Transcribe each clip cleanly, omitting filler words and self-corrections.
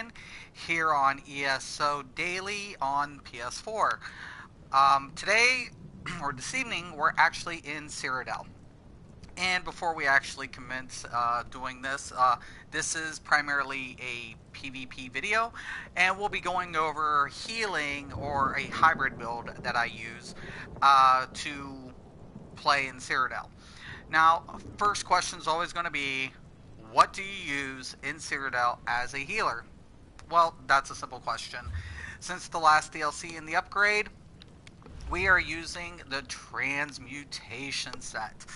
Champion here on ESO Daily on PS4. Today, or this evening, we're actually in Cyrodiil. And before we actually commence doing this, this is primarily a PvP video, and we'll be going over healing or a hybrid build that I use to play in Cyrodiil. Now, first question is always going to be, what do you use in Cyrodiil as a healer? Well, that's a simple question. Since the last DLC and the upgrade, we are using the Transmutation Set.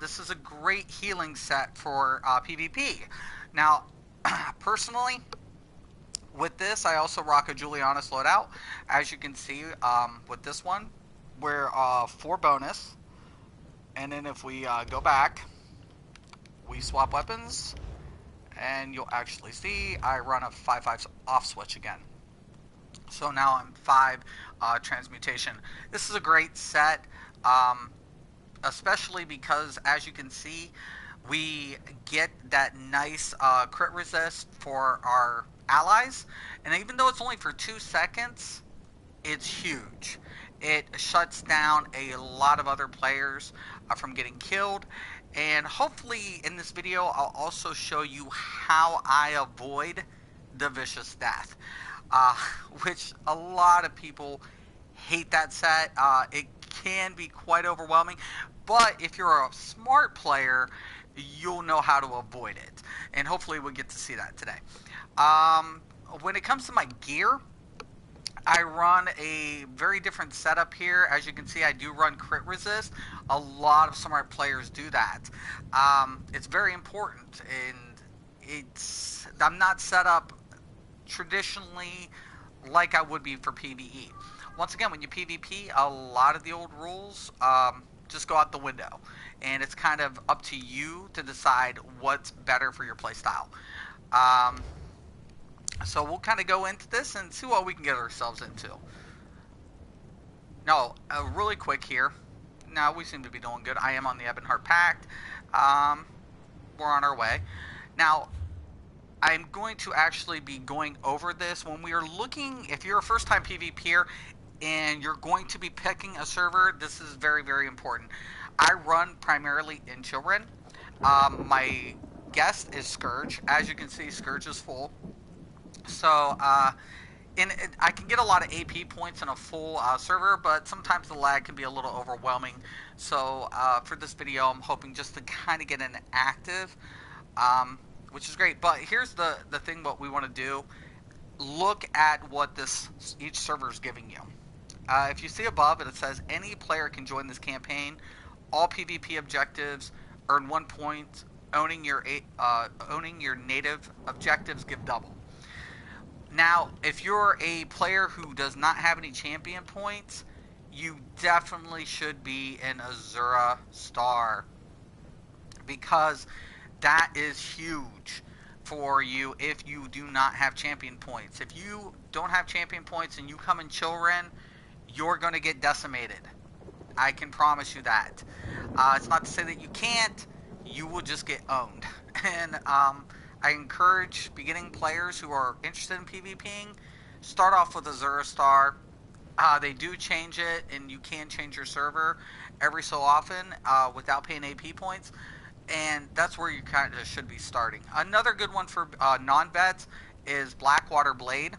This is a great healing set for PvP. Now, personally, with this, I also rock a Julianus loadout. As you can see, with this one, we're 4 bonus. And then if we go back, we swap weapons, and you'll actually see I run a 5/5 off switch again. So now I'm 5 transmutation. This is a great set, especially because, as you can see, we get that nice crit resist for our allies. And even though it's only for 2 seconds, it's huge. It shuts down a lot of other players from getting killed. And hopefully in this video, I'll also show you how I avoid the vicious death, which a lot of people hate that set. It can be quite overwhelming, but if you're a smart player, you'll know how to avoid it. And hopefully we'll get to see that today. When it comes to my gear, I run a very different setup here. As you can see, I do run crit resist. A lot of smart players do that. It's very important, and I'm not set up traditionally like I would be for PvE. Once again, when you PvP, a lot of the old rules just go out the window, and it's kind of up to you to decide what's better for your playstyle. So we'll kind of go into this and see what we can get ourselves into. Now, really quick here. Now, we seem to be doing good. I am on the Ebonheart Pact. We're on our way. Now, I'm going to actually be going over this. When we are looking, if you're a first-time PvPer and you're going to be picking a server, this is very, very important. I run primarily in Children. My guest is Scourge. As you can see, Scourge is full. So, I can get a lot of AP points in a full server, but sometimes the lag can be a little overwhelming. So, for this video, I'm hoping just to kind of get an active, which is great. But here's the thing what we want to do. Look at what each server is giving you. If you see above it, it says any player can join this campaign. All PvP objectives earn 1 point. Owning your native objectives give double. Now, if you're a player who does not have any champion points, you definitely should be an Azura Star, because that is huge for you if you do not have champion points. If you don't have champion points and you come in Children, you're going to get decimated. I can promise you that. It's not to say that you can't. You will just get owned. And I encourage beginning players who are interested in PvPing, start off with Azura Star. They do change it, and you can change your server every so often without paying AP points, and that's where you kind of should be starting. Another good one for non-vets is Blackwater Blade.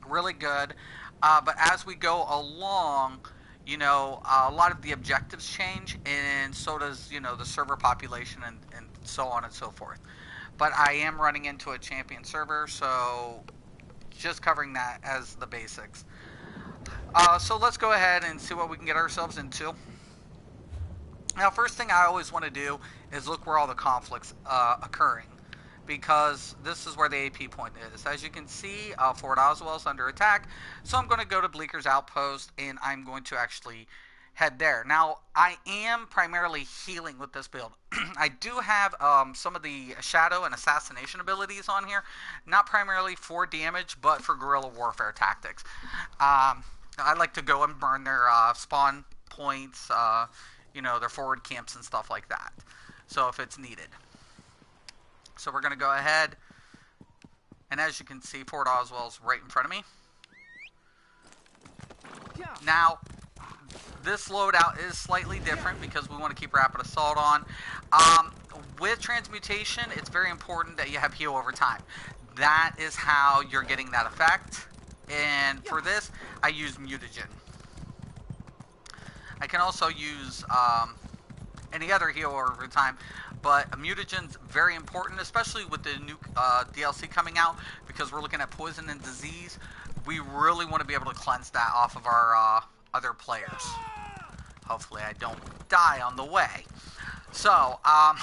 Really good, but as we go along, you know, a lot of the objectives change, and so does, you know, the server population and so on and so forth. But I am running into a champion server, so just covering that as the basics. So let's go ahead and see what we can get ourselves into. Now, first thing I always want to do is look where all the conflicts occurring, because this is where the AP point is. As you can see, Fort Oswell is under attack, so I'm going to go to Bleaker's Outpost, and I'm going to actually head there. Now, I am primarily healing with this build. I do have some of the shadow and assassination abilities on here, not primarily for damage, but for guerrilla warfare tactics. I like to go and burn their spawn points, you know, their forward camps and stuff like that, so if it's needed. So we're going to go ahead And as you can see, Fort Oswald's right in front of me. Now, this loadout is slightly different because we want to keep Rapid Assault on. With Transmutation, it's very important that you have heal over time. That is how you're getting that effect. And for this, I use Mutagen. I can also use any other heal over time, but Mutagen's very important, especially with the new DLC coming out, because we're looking at poison and disease. We really want to be able to cleanse that off of our other players. Hopefully I don't die on the way. So, not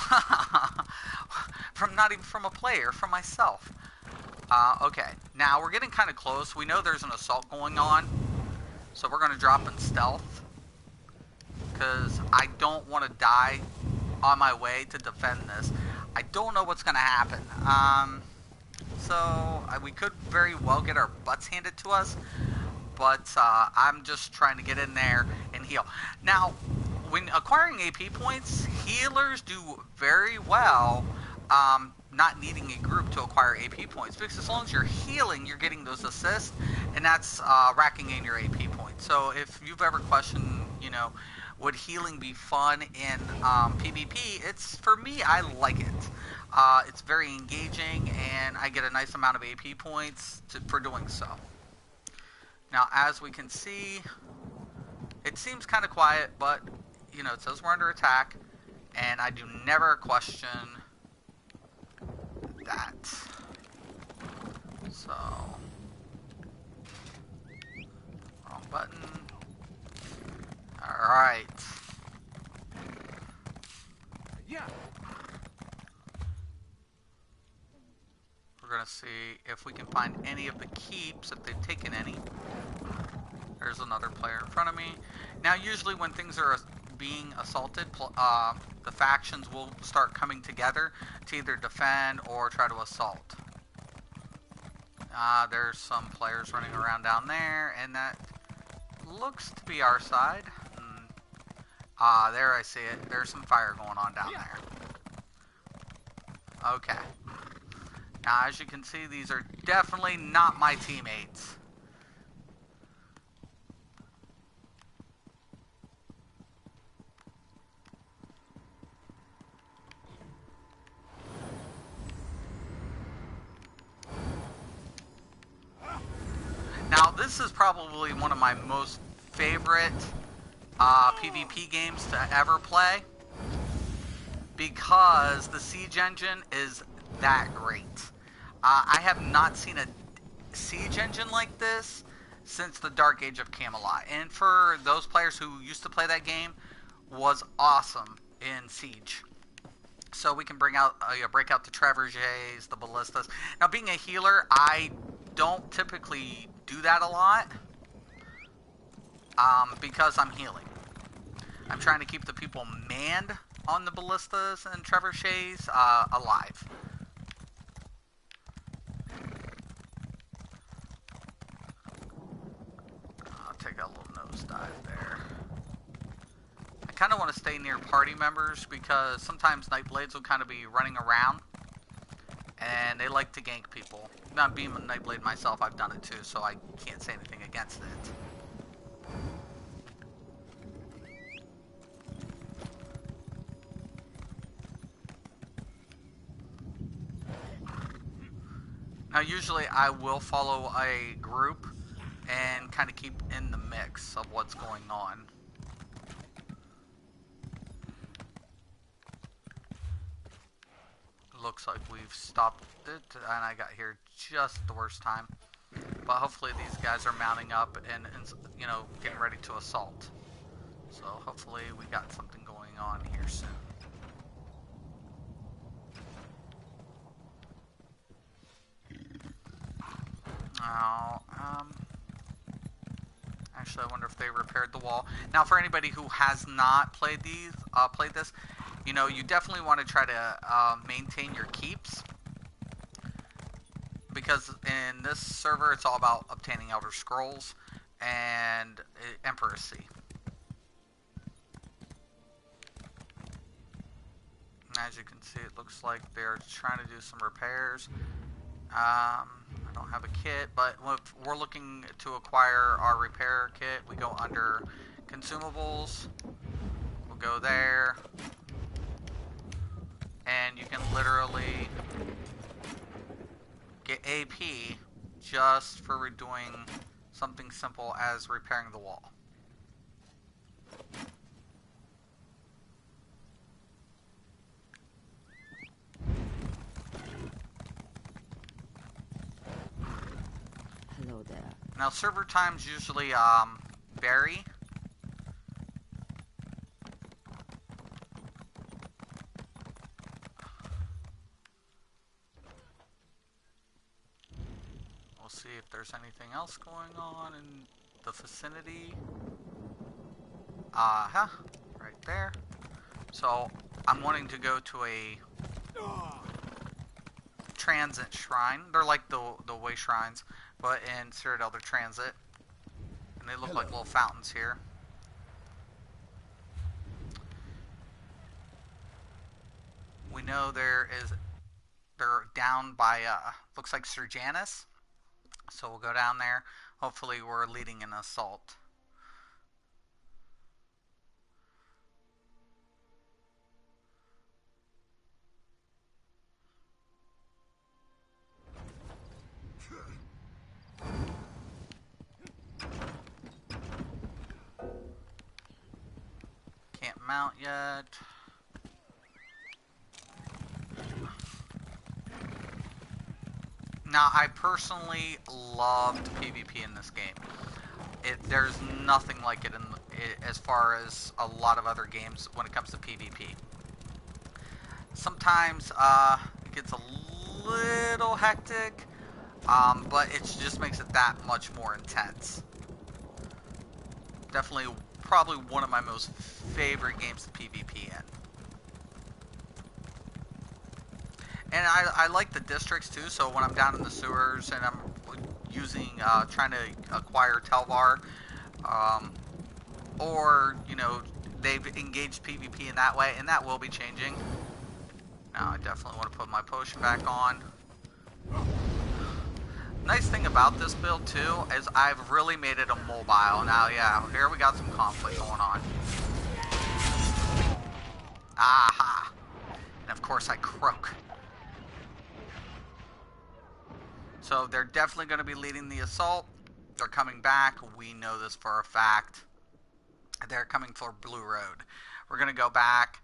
even from a player, from myself. Okay, now we're getting kind of close. We know there's an assault going on, so we're going to drop in stealth, because I don't want to die on my way to defend this. I don't know what's going to happen. So we could very well get our butts handed to us, but I'm just trying to get in there and heal. Now, when acquiring AP points, healers do very well not needing a group to acquire AP points, because as long as you're healing, you're getting those assists, and that's racking in your AP points. So if you've ever questioned, you know, would healing be fun in PvP, it's, for me, I like it. It's very engaging, and I get a nice amount of AP points for doing so. Now, as we can see, it seems kind of quiet, but, you know, it says we're under attack, and I do never question that. So, wrong button. Alright. Yeah. We're going to see if we can find any of the keeps, if they've taken any. There's another player in front of me. Now, usually when things are being assaulted, the factions will start coming together to either defend or try to assault. There's some players running around down there, and that looks to be our side. There I see it. There's some fire going on down there. Okay. Now, as you can see, these are definitely not my teammates. Now, this is probably one of my most favorite PvP games to ever play, because the siege engine is that great. I have not seen a siege engine like this since the Dark Age of Camelot, and for those players who used to play that game, was awesome in Siege. So we can break out the Trebuchets, the Ballistas. Now, being a healer, I don't typically do that a lot, because I'm healing. I'm trying to keep the people manned on the Ballistas and Trebuchets alive. I'll take a little nosedive there. I kind of want to stay near party members, because sometimes Nightblades will kind of be running around, and they like to gank people. Not being a Nightblade myself, I've done it too, so I can't say anything against it. Now, usually I will follow a group and kind of keep in the mix of what's going on. Looks like we've stopped it, and I got here just the worst time. But hopefully these guys are mounting up and you know, getting ready to assault. So hopefully we got something going on here soon. Now, actually, I wonder if they repaired the wall. Now, for anybody who has not played this, you know, you definitely want to try to maintain your keeps, because in this server, it's all about obtaining Elder Scrolls and Emperorcy. As you can see, it looks like they're trying to do some repairs. have a kit, but if we're looking to acquire our repair kit, we go under consumables. We'll go there. And you can literally get AP just for doing something simple as repairing the wall. Hello there. Now server times usually vary. We'll see if there's anything else going on in the vicinity. Right there. So I'm wanting to go to a transit shrine. They're like the way shrines, but in Cyrodiil they're transit, and they look like little fountains here. We know they're down by looks like Serjanus, so we'll go down there. Hopefully we're leading an assault. Can't mount yet. Now, I personally loved PvP in this game. There's nothing like it as far as a lot of other games when it comes to PvP. Sometimes it gets a little hectic, but it just makes it that much more intense. Definitely, probably one of my most favorite games to PvP in. And I like the districts too, so when I'm down in the sewers and I'm using, trying to acquire Telvar, or, you know, they've engaged PvP in that way, and that will be changing. Now I definitely want to put my potion back on. Nice thing about this build too is I've really made it a mobile. Now, yeah, here we got some conflict going on. Aha! And of course I croak. So they're definitely going to be leading the assault. They're coming back. We know this for a fact. They're coming for Blue Road. We're going to go back.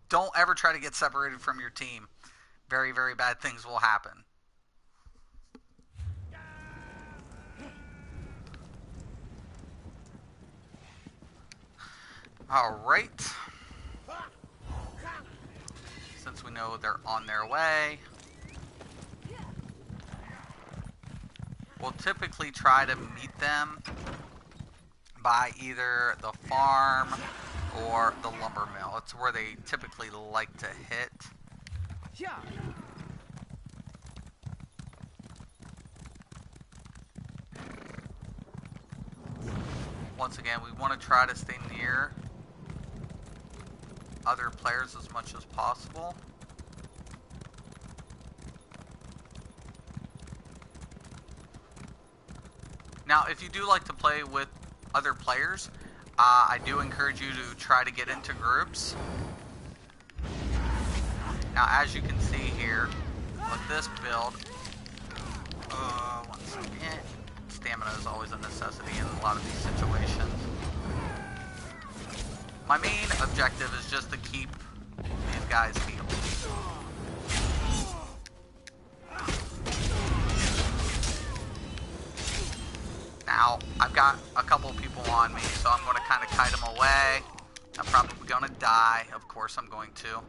Don't ever try to get separated from your team. Very, very bad things will happen. Alright. Since we know they're on their way, we'll typically try to meet them by either the farm or the lumber mill. It's where they typically like to hit. Yeah. Once again, we want to try to stay near other players as much as possible. Now, if you do like to play with other players, I do encourage you to try to get into groups. Now, as you can see here, with this build, one second, stamina is always a necessity in a lot of these situations. My main objective is just to keep these guys healed. Now, I've got a couple people on me, so I'm going to kind of kite them away. I'm probably going to die. Of course I'm going to.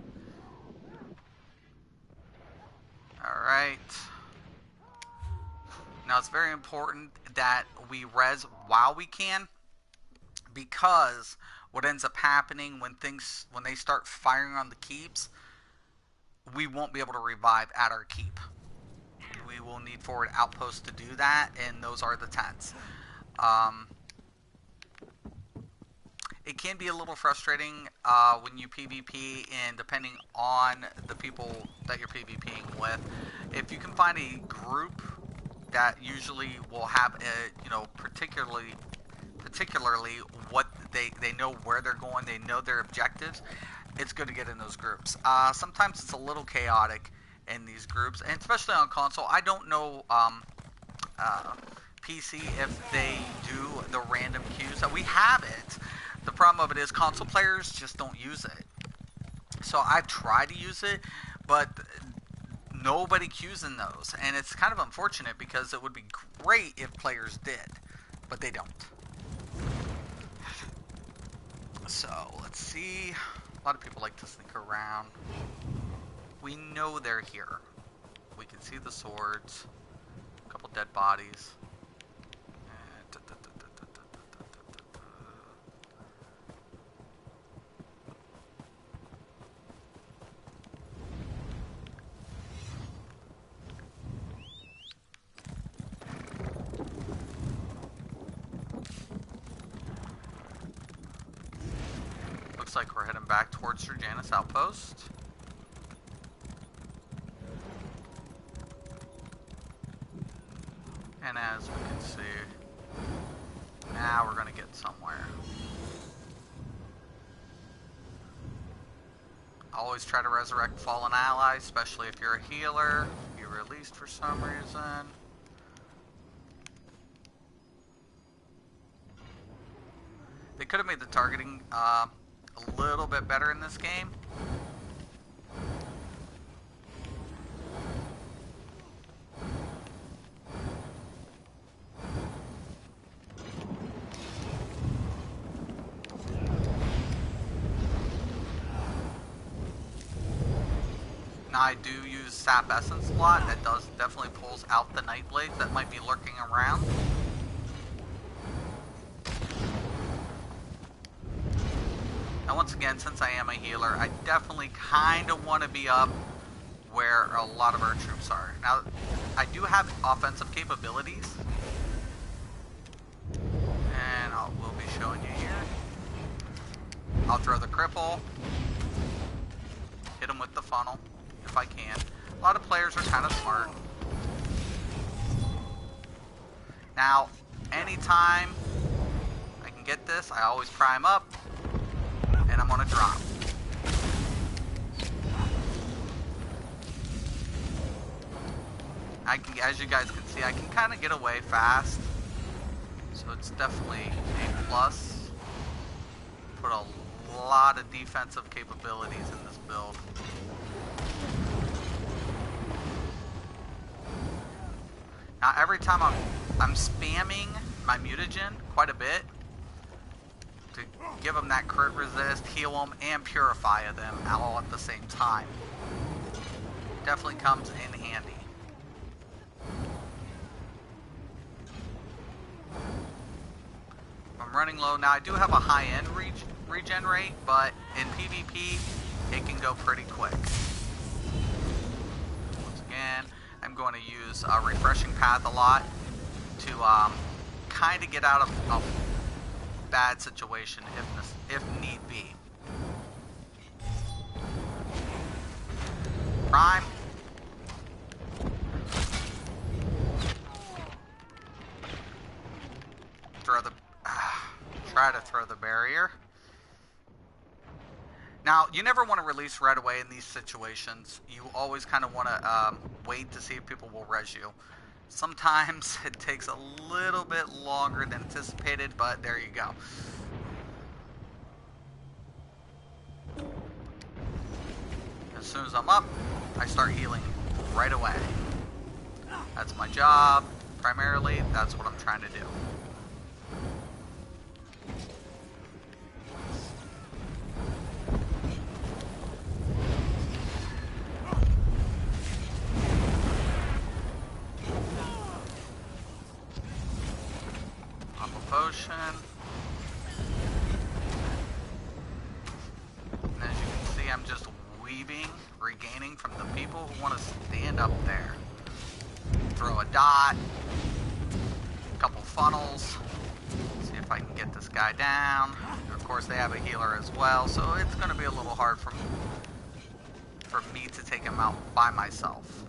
Alright. Now, it's very important that we res while we can, because what ends up happening when they start firing on the keeps, we won't be able to revive at our keep. We will need forward outposts to do that, and those are the tents. It can be a little frustrating when you PvP, and depending on the people that you're PvPing with, if you can find a group that usually will have a, you know, particularly what they know where they're going, they know their objectives, it's good to get in those groups. Sometimes it's a little chaotic in these groups, and especially on console. I don't know PC if they do the random queues. We have it. The problem of it is console players just don't use it. So I've tried to use it, but nobody queues in those, and it's kind of unfortunate because it would be great if players did, but they don't. So let's see. A lot of people like to sneak around. We know they're here. We can see the swords. A couple dead bodies. Looks like we're heading back towards Sir Janus Outpost. And as we can see, now we're going to get somewhere. Always try to resurrect fallen allies, especially if you're a healer. If you're released for some reason. They could have made the targeting a little bit better in this game. Now I do use Sap Essence a lot. That definitely pulls out the Nightblades that might be lurking around. Now once again, since I am a healer, I definitely kind of want to be up where a lot of our troops are. Now, I do have offensive capabilities. And we'll be showing you here. I'll throw the cripple. Hit them with the funnel, if I can. A lot of players are kind of smart. Now, anytime I can get this, I always prime up. And I'm gonna drop. As you guys can see, I can kind of get away fast. So it's definitely a plus. Put a lot of defensive capabilities in this build. Now every time I'm spamming my mutagen quite a bit to give them that crit resist, heal them, and purify them all at the same time. Definitely comes in handy. I'm running low now. I do have a high-end regen rate, but in PvP, it can go pretty quick. Once again, I'm going to use a refreshing path a lot to kind of get out of a bad situation if need be. Prime. Try to throw the barrier. Now, you never want to release right away in these situations. You always kind of want to wait to see if people will res you. Sometimes it takes a little bit longer than anticipated, but there you go. As soon as I'm up, I start healing right away. That's my job, primarily. That's what I'm trying to do. Potion. And as you can see, I'm just weaving, regaining from the people who want to stand up there. Throw a dot, a couple funnels, see if I can get this guy down. Of course, they have a healer as well, so it's going to be a little hard for me to take him out by myself.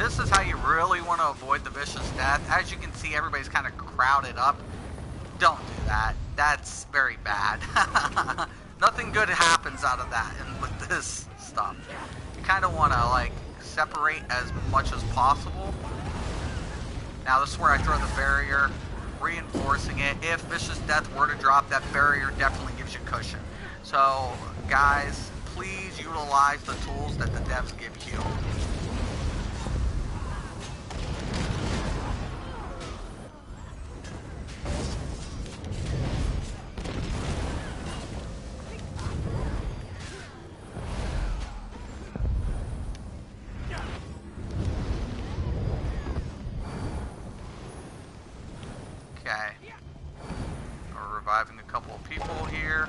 this is how you really want to avoid the vicious death. As you can see, everybody's kind of crowded up. Don't do that. That's very bad. Nothing good happens out of that and with this stuff. You kind of want to like separate as much as possible. Now this is where I throw the barrier, reinforcing it. If vicious death were to drop, that barrier definitely gives you cushion. So guys, please utilize the tools that the devs give you. Okay. We're reviving a couple of people here.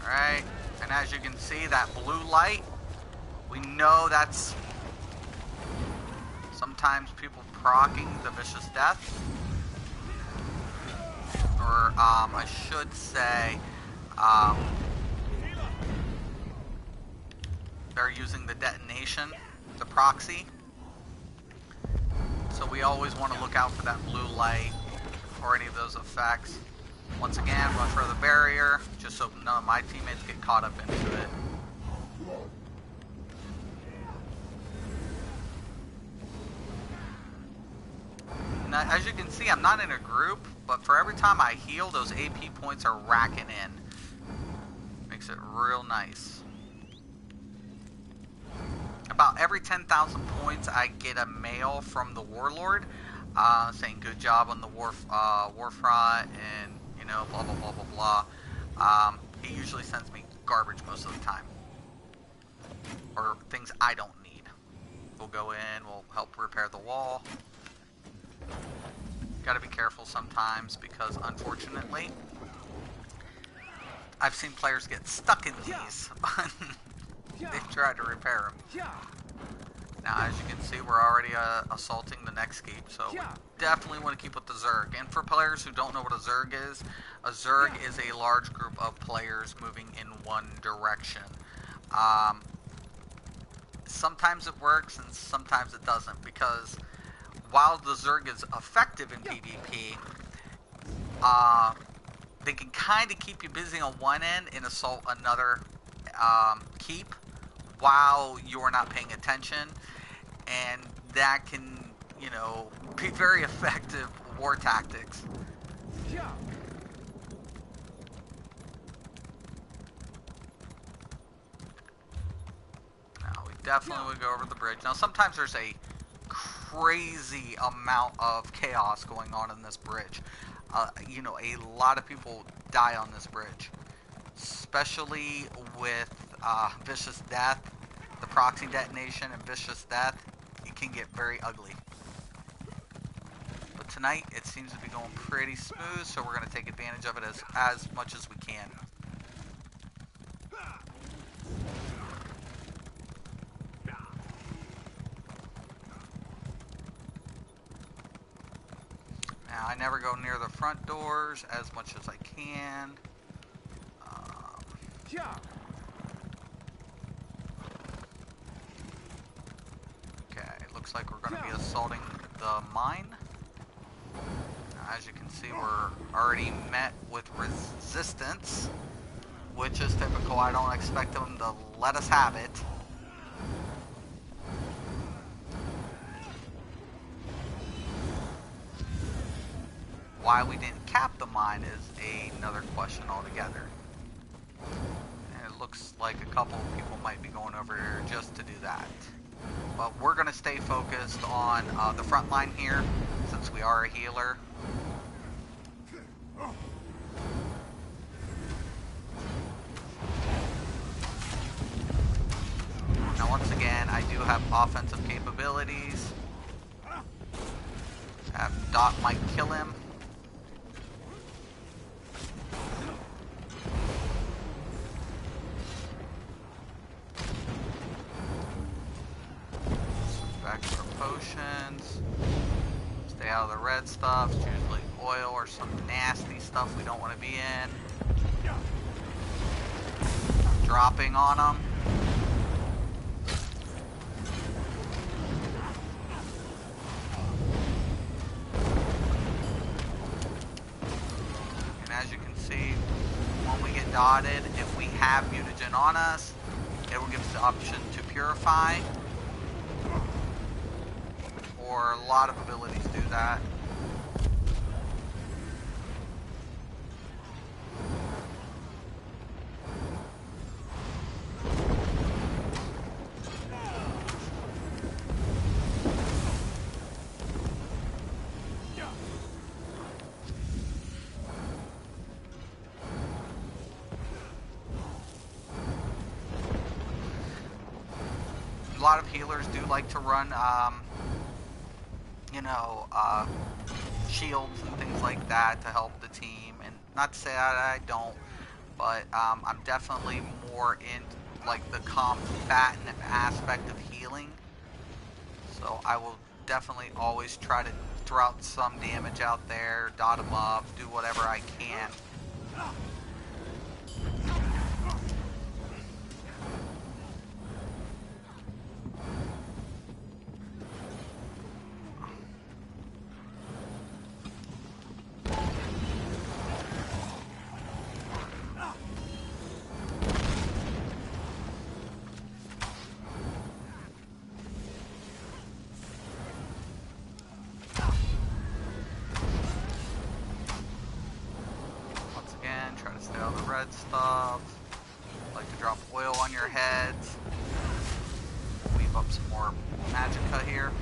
Alright, and as you can see, that blue light, we know that's sometimes people proccing the vicious death. Or, I should say, they're using the detonation to proxy. So we always want to look out for that blue light or any of those effects. Once again, run for the barrier, just so none of my teammates get caught up into it. And as you can see, I'm not in a group, but for every time I heal, those AP points are racking in. Makes it real nice. About every 10,000 points, I get a mail from the Warlord saying good job on the war front and, you know, blah, blah, blah, blah, blah. He usually sends me garbage most of the time. Or things I don't need. We'll go in, we'll help repair the wall. Gotta be careful sometimes because, unfortunately, I've seen players get stuck in these when they've tried to repair them. Now, as you can see, we're already assaulting the next keep, so we definitely want to keep with the Zerg. And for players who don't know what a Zerg is a large group of players moving in one direction. Sometimes it works and sometimes it doesn't, because while the Zerg is effective in PvP, they can kind of keep you busy on one end and assault another keep while you're not paying attention, and that can, you know, be very effective war tactics. Now, we definitely would go over the bridge. Now, sometimes there's a crazy amount of chaos going on in this bridge. You know, a lot of people die on this bridge, especially with vicious death, the proxy detonation and vicious death. It can get very ugly. But tonight it seems to be going pretty smooth, so we're going to take advantage of it as much as we can. Now, I never go near the front doors as much as I can. Okay, it looks like we're going to be assaulting the mine. Now, as you can see, we're already met with resistance, which is typical. I don't expect them to let us have it. Why we didn't cap the mine is another question altogether. And it looks like a couple of people might be going over here just to do that. But we're going to stay focused on the front line here, since we are a healer. Now once again, I do have offensive capabilities. Dot might kill him. Back to our potions. out of the red stuff. It's usually oil or some nasty stuff we don't want to be in. Dropping on them. And as you can see, when we get dotted, if we have mutagen on us, it will give us the option to purify. Or a lot of abilities do that. A lot of healers do like to run you know, shields and things like that to help the team. And not to say that I don't, but I'm definitely more in like the combatant aspect of healing. So I will definitely always try to throw out some damage out there, dot them up, do whatever I can. Stay on the red stuff. Like to drop oil on your heads. Weave up some more magicka here.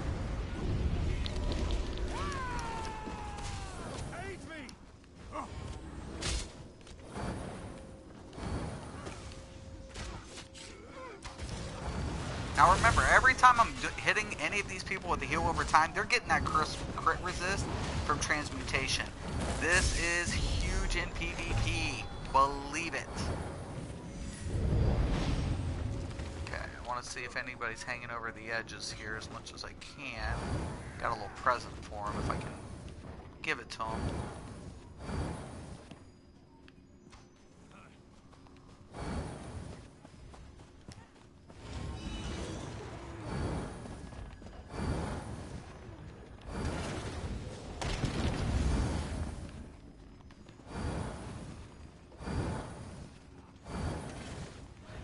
Now remember, every time I'm hitting any of these people with the heal over time, they're getting that crit resist from transmutation. This is huge in PvP. Believe it. Okay, I want to see if anybody's hanging over the edges here as much as I can. Got a little present for him if I can give it to him.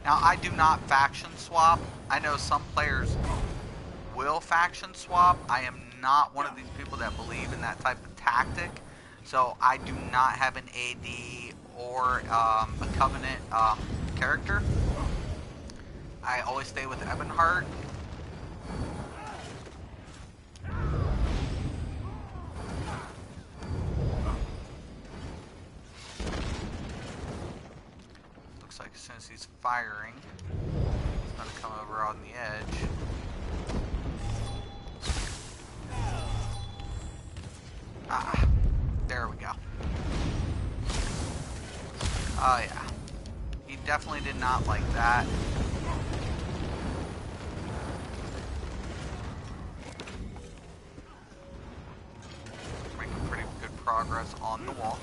Now, I do not faction swap. I know some players will faction swap. I am not one of these people that believe in that type of tactic. So I do not have an AD or a Covenant character. I always stay with Ebonheart. Like as soon as he's firing, he's going to come over on the edge. Ah, there we go. Oh yeah, he definitely did not like that. Making pretty good progress on the wall.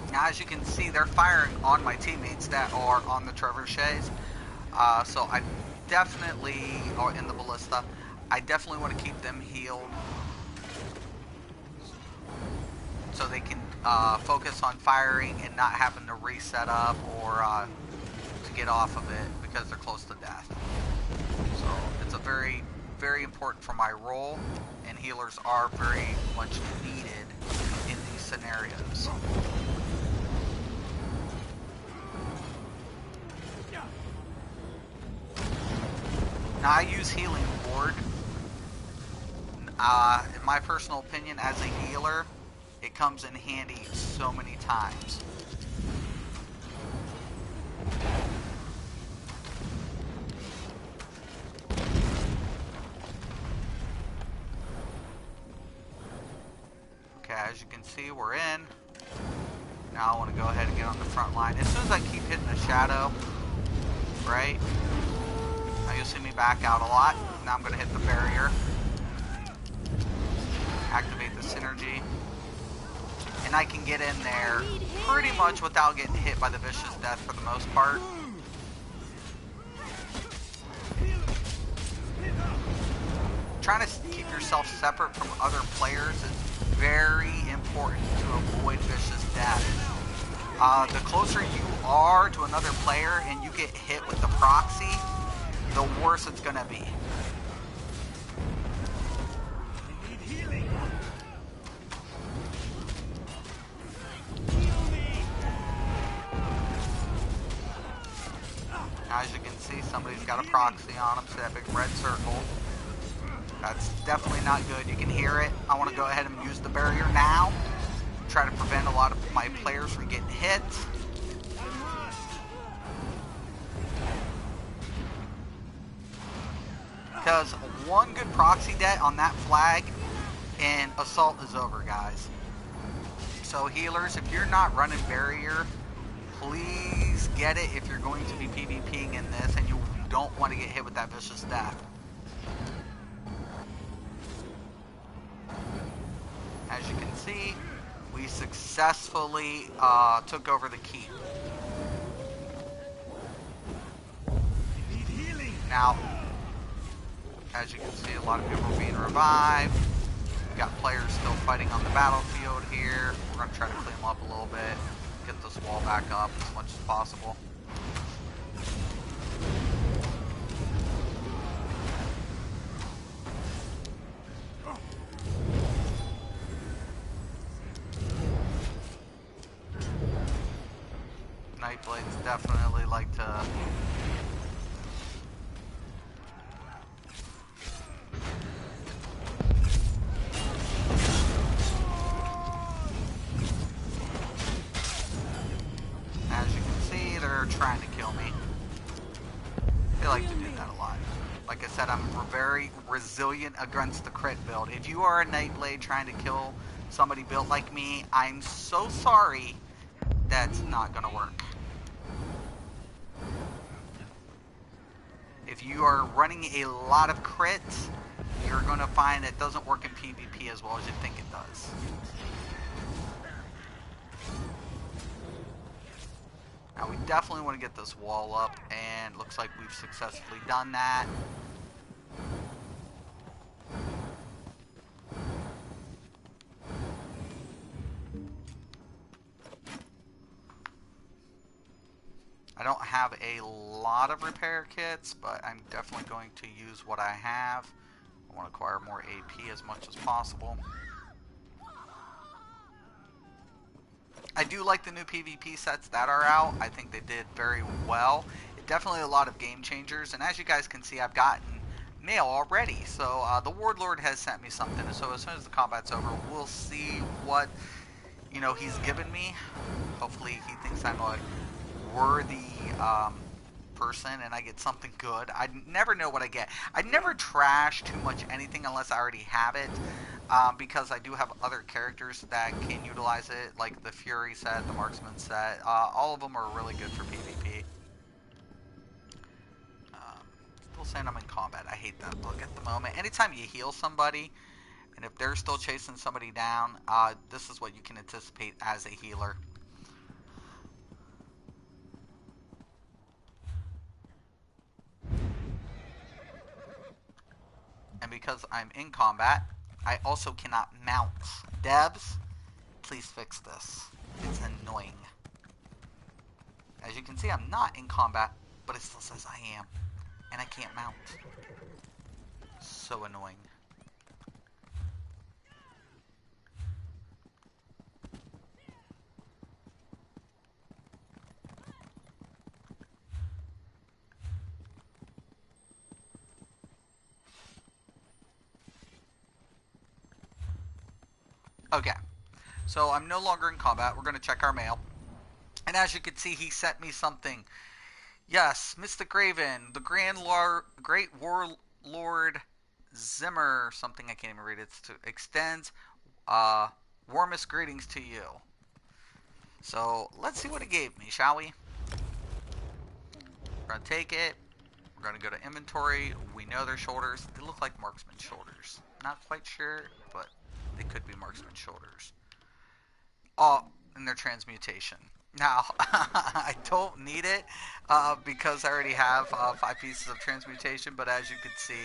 Now, as you can see, they're firing on my teammates that are on the trebuchets. So I definitely, or in the ballista, I definitely want to keep them healed so they can focus on firing and not having to reset up or to get off of it because they're close to death. So it's a very, very important for my role, and healers are very much needed in these scenarios. Now, I use Healing Ward. In my personal opinion, as a healer, it comes in handy so many times. Okay, as you can see, we're in. Now I want to go ahead and get on the front line. As soon as I keep hitting the shadow, right? Now you'll see me back out a lot. Now I'm going to hit the barrier. activate the synergy. And I can get in there pretty much without getting hit by the Vicious Death for the most part. Trying to keep yourself separate from other players is very important to avoid Vicious Death. The closer you are to another player and you get hit with the proxy, the worse it's going to be. As you can see, somebody's got a proxy on them, so that big red circle. That's definitely not good. You can hear it. I want to go ahead and use the barrier now. Try to prevent a lot of my players from getting hit. Because one good proxy debt on that flag and assault is over, guys. So healers, if you're not running barrier, please get it if you're going to be PvPing in this and you don't want to get hit with that Vicious Death. As you can see, we successfully took over the keep. Now, as you can see, a lot of people are being revived. We've got players still fighting on the battlefield here. We're going to try to clean them up a little bit, get this wall back up as much as possible. Nightblades definitely like to as you can see, they're trying to kill me. They like to do that a lot. Like I said, I'm very resilient against the crit build. If you are a Nightblade trying to kill somebody built like me, I'm so sorry. That's not going to work. If you are running a lot of crits, you're going to find it doesn't work in PvP as well as you think it does. Now we definitely want to get this wall up, and looks like we've successfully done that. I don't have a lot of repair kits, but I'm definitely going to use what I have. I want to acquire more AP as much as possible. I do like the new PvP sets that are out. I think they did very well. Definitely a lot of game changers, and as you guys can see, I've gotten mail already. So the Warlord has sent me something, so as soon as the combat's over, we'll see what, you know, he's given me. Hopefully he thinks I'm a worthy person and I get something good. I never know what I get. I never trash too much anything unless I already have it, because I do have other characters that can utilize it, like the Fury set, the Marksman set. All of them are really good for PvP. Still saying I'm in combat. I hate that look at the moment. Anytime you heal somebody, and if they're still chasing somebody down, this is what you can anticipate as a healer. And because I'm in combat, I also cannot mount. Devs, please fix this. It's annoying. As you can see, I'm not in combat, but it still says I am. And I can't mount. So annoying. Okay, so I'm no longer in combat. We're going to check our mail. And as you can see, he sent me something. Yes, Mystic Raven, the Great Warlord Zimmer, something I can't even read it, extends warmest greetings to you. So let's see what it gave me, shall we? We're going to take it. We're going to go to inventory. We know their shoulders. They look like marksman shoulders. Not quite sure, but They could be marksman shoulders. Oh, and their transmutation. Now, I don't need it because I already have 5 pieces of transmutation, but as you can see,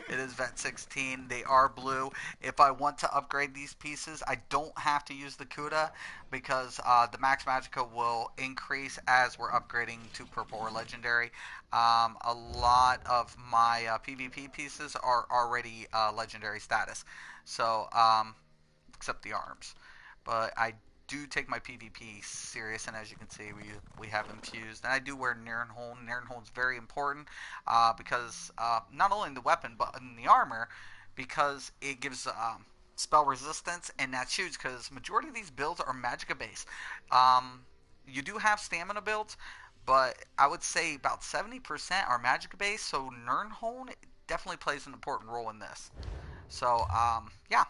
it is Vet 16. They are blue. If I want to upgrade these pieces, I don't have to use the Kuda because the Max Magica will increase as we're upgrading to purple or legendary. A lot of my PvP pieces are already legendary status, so except the arms. But I do take my PvP serious, and as you can see, we have infused, and I do wear Nirenholm. Nirenholm's very important because not only in the weapon but in the armor, because it gives spell resistance, and that's huge because majority of these builds are Magicka based. You do have stamina builds, but I would say about 70% are Magicka based. So Nirenholm definitely plays an important role in this. So yeah.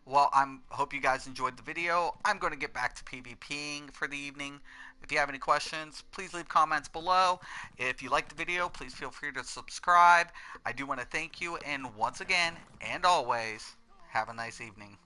Well, I hope you guys enjoyed the video. I'm going to get back to PvPing for the evening. If you have any questions, please leave comments below. If you liked the video, please feel free to subscribe. I do want to thank you, and once again, and always, have a nice evening.